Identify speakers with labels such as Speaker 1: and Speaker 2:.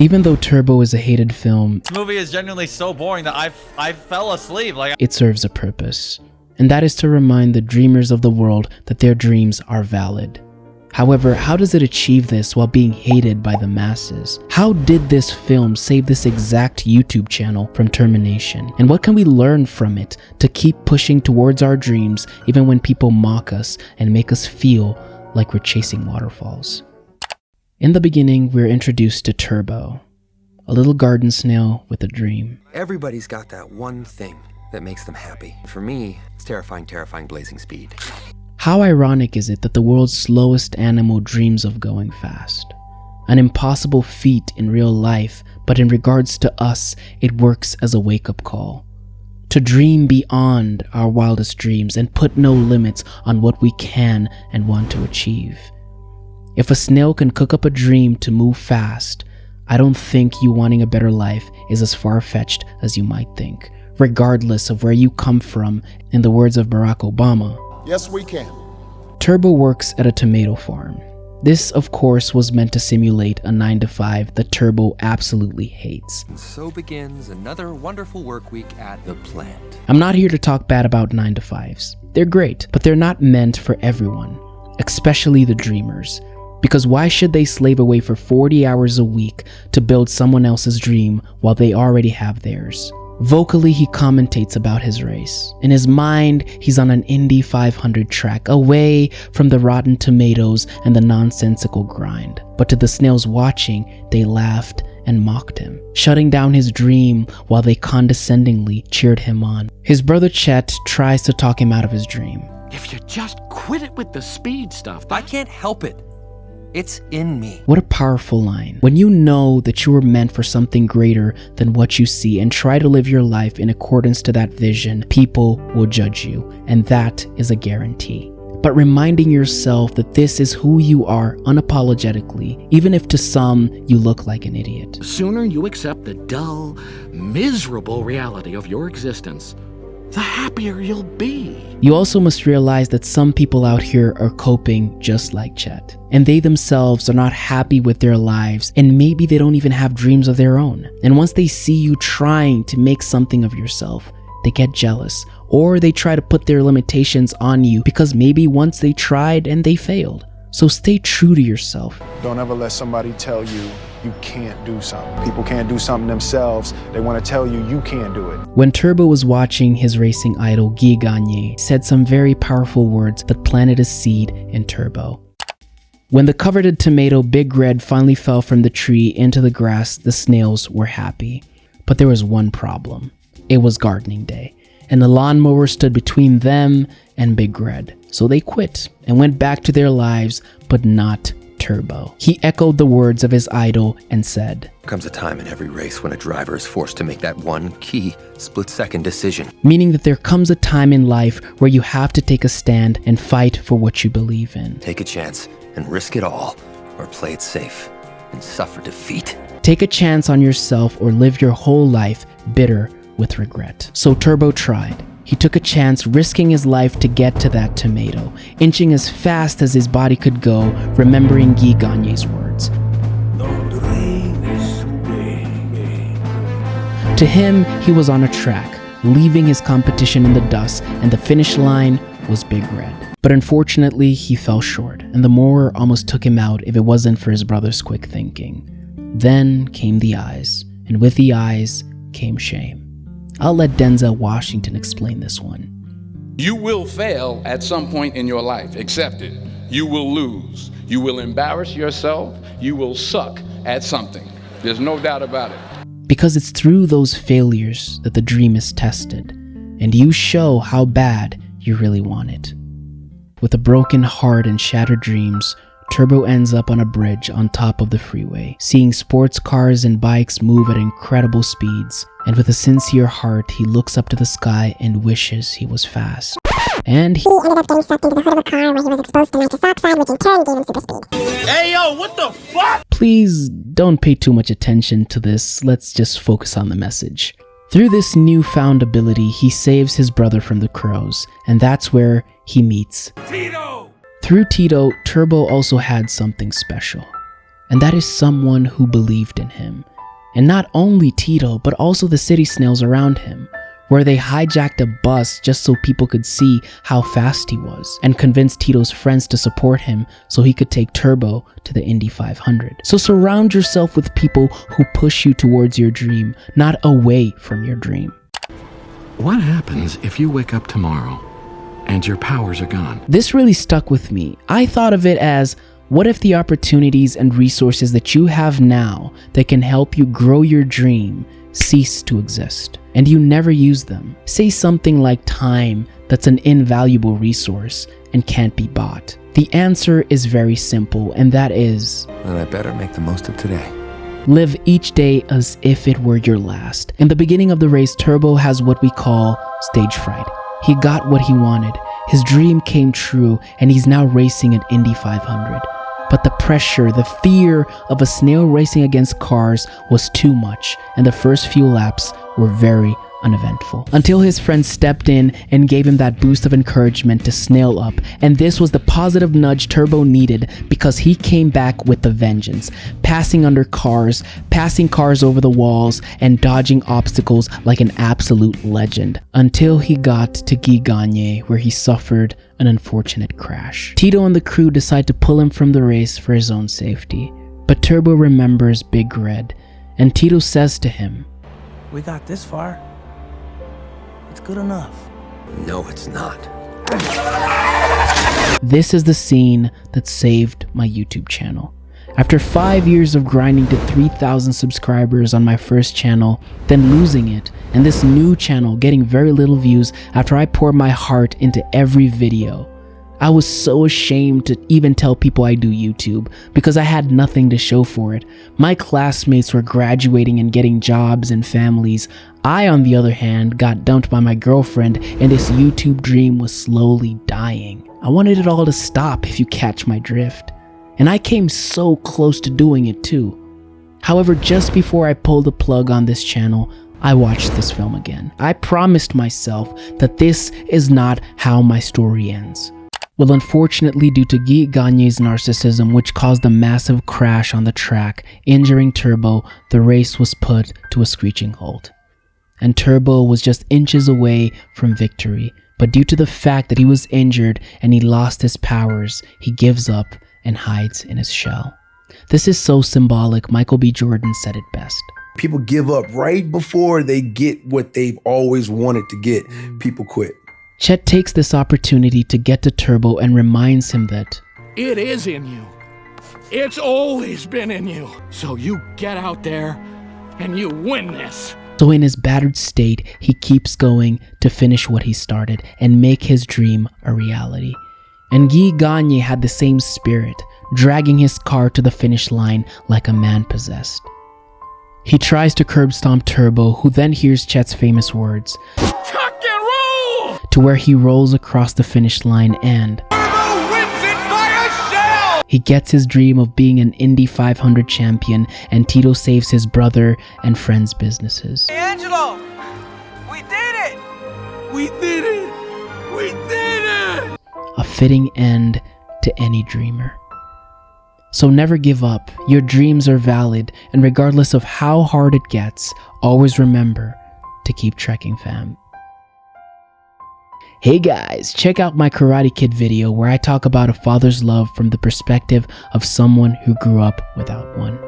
Speaker 1: Even though Turbo is a hated film,
Speaker 2: This movie is genuinely so boring that I fell asleep. Like,
Speaker 1: it serves a purpose, and that is to remind the dreamers of the world that their dreams are valid. However, how does it achieve this while being hated by the masses? How did this film save this exact YouTube channel from termination? And what can we learn from it to keep pushing towards our dreams even when people mock us and make us feel like we're chasing waterfalls? In the beginning, we're introduced to Turbo, a little garden snail with a dream.
Speaker 3: Everybody's got that one thing that makes them happy. For me, it's terrifying, blazing speed.
Speaker 1: How ironic is it that the world's slowest animal dreams of going fast? An impossible feat in real life, but in regards to us, it works as a wake-up call. To dream beyond our wildest dreams and put no limits on what we can and want to achieve. If a snail can cook up a dream to move fast, I don't think you wanting a better life is as far-fetched as you might think, regardless of where you come from, in the words of Barack Obama.
Speaker 4: Yes, we can.
Speaker 1: Turbo works at a tomato farm. This, of course, was meant to simulate a 9-to-5 that Turbo absolutely hates.
Speaker 3: And so begins another wonderful work week at the plant.
Speaker 1: I'm not here to talk bad about 9-to-5s. They're great, but they're not meant for everyone, especially the dreamers. Because why should they slave away for 40 hours a week to build someone else's dream while they already have theirs? Vocally, he commentates about his race. In his mind, he's on an Indy 500 track, away from the rotten tomatoes and the nonsensical grind. But to the snails watching, they laughed and mocked him, shutting down his dream while they condescendingly cheered him on. His brother Chet tries to talk him out of his dream.
Speaker 5: If you just quit it with the speed stuff.
Speaker 3: I can't help it. It's in me.
Speaker 1: What a powerful line. When you know that you were meant for something greater than what you see and try to live your life in accordance to that vision, people will judge you, and that is a guarantee. But reminding yourself that this is who you are unapologetically, even if to some you look like an idiot.
Speaker 5: The sooner you accept the dull, miserable reality of your existence, the happier you'll be.
Speaker 1: You also must realize that some people out here are coping just like Chet, and they themselves are not happy with their lives, and maybe they don't even have dreams of their own. And once they see you trying to make something of yourself, they get jealous, or they try to put their limitations on you because maybe once they tried and they failed. So stay true to yourself.
Speaker 4: Don't ever let somebody tell you you can't do something. People can't do something themselves. They want to tell you you can't do it.
Speaker 1: When Turbo was watching his racing idol Guy Gagné, said some very powerful words that planted a seed in Turbo. When the coveted tomato Big Red finally fell from the tree into the grass, the snails were happy. But there was one problem. It was gardening day, and the lawnmower stood between them and Big Red. So they quit and went back to their lives, but not Turbo. He echoed the words of his idol and said,
Speaker 3: There comes a time in every race when a driver is forced to make that one key split-second decision.
Speaker 1: Meaning that there comes a time in life where you have to take a stand and fight for what you believe in.
Speaker 3: Take a chance and risk it all, or play it safe and suffer defeat.
Speaker 1: Take a chance on yourself or live your whole life bitter with regret. So Turbo tried. He took a chance, risking his life to get to that tomato, inching as fast as his body could go, remembering Guy Gagné's words. To him, he was on a track, leaving his competition in the dust, and the finish line was Big Red. But unfortunately, he fell short, and the mower almost took him out if it wasn't for his brother's quick thinking. Then came the eyes, and with the eyes came shame. I'll let Denzel Washington explain this one.
Speaker 6: You will fail at some point in your life. Accept it. You will lose. You will embarrass yourself. You will suck at something. There's no doubt about it.
Speaker 1: Because it's through those failures that the dream is tested, and you show how bad you really want it. With a broken heart and shattered dreams, Turbo ends up on a bridge on top of the freeway, seeing sports cars and bikes move at incredible speeds, and with a sincere heart, he looks up to the sky and wishes he was fast. And he
Speaker 7: ended up getting sucked into the hood of a car where he was exposed to nitrous oxide, which in turn gave him super speed.
Speaker 2: Hey yo, what the fuck?
Speaker 1: Please don't pay too much attention to this, let's just focus on the message. Through this newfound ability, he saves his brother from the crows, and that's where he meets Tito! Through Tito, Turbo also had something special. and that is someone who believed in him. And not only Tito, but also the city snails around him, where they hijacked a bus just so people could see how fast he was, and convinced Tito's friends to support him so he could take Turbo to the Indy 500. So surround yourself with people who push you towards your dream, not away from your dream.
Speaker 5: What happens if you wake up tomorrow and your powers are gone?
Speaker 1: This really stuck with me. I thought of it as, what if the opportunities and resources that you have now that can help you grow your dream cease to exist, and you never use them? Say something like time, that's an invaluable resource and can't be bought. The answer is very simple, and that is,
Speaker 3: Then I better make the most of today.
Speaker 1: live each day as if it were your last. In the beginning of the race, Turbo has what we call stage fright. He got what he wanted. His dream came true, and he's now racing at Indy 500. But the pressure, the fear of a snail racing against cars was too much, and the first few laps were very uneventful. Until his friend stepped in and gave him that boost of encouragement to snail up, and this was the positive nudge Turbo needed, because he came back with a vengeance, passing under cars, passing cars over the walls, and dodging obstacles like an absolute legend, until he got to Guy Gagné, where he suffered an unfortunate crash. Tito and the crew decide to pull him from the race for his own safety, but Turbo remembers Big Red, and Tito says to him,
Speaker 8: "We got this far. It's good enough."
Speaker 3: No, it's not.
Speaker 1: This is the scene that saved my YouTube channel. After 5 years of grinding to 3,000 subscribers on my first channel, then losing it, and this new channel getting very little views after I poured my heart into every video, I was so ashamed to even tell people I do YouTube because I had nothing to show for it. My classmates were graduating and getting jobs and families. I, on the other hand, got dumped by my girlfriend, and this YouTube dream was slowly dying. I wanted it all to stop, if you catch my drift. And I came so close to doing it too. However, just before I pulled the plug on this channel, I watched this film again. I promised myself that this is not how my story ends. Well, unfortunately, due to Guy Gagné's narcissism, which caused a massive crash on the track, injuring Turbo, the race was put to a screeching halt. And Turbo was just inches away from victory, but due to the fact that he was injured and he lost his powers, he gives up and hides in his shell. This is so symbolic. Michael B. Jordan said it best.
Speaker 9: People give up right before they get what they've always wanted to get. People quit.
Speaker 1: Chet takes this opportunity to get to Turbo and reminds him that
Speaker 5: It is in you. It's always been in you. So you get out there and you win this.
Speaker 1: so in his battered state, he keeps going to finish what he started and make his dream a reality. And Guy Gagné had the same spirit, dragging his car to the finish line like a man possessed. He tries to curb stomp Turbo, who then hears Chet's famous words,
Speaker 5: Tuck and roll!
Speaker 1: to where he rolls across the finish line and
Speaker 5: Turbo wins it by a shell!
Speaker 1: he gets his dream of being an Indy 500 champion, and Tito saves his brother and friends' businesses.
Speaker 8: Hey, Angelo! We did it!
Speaker 5: We did it! We did it!
Speaker 1: A fitting end to any dreamer. So never give up. Your dreams are valid, and regardless of how hard it gets, always remember to keep trekking, fam. Hey guys, check out my Karate Kid video where I talk about a father's love from the perspective of someone who grew up without one.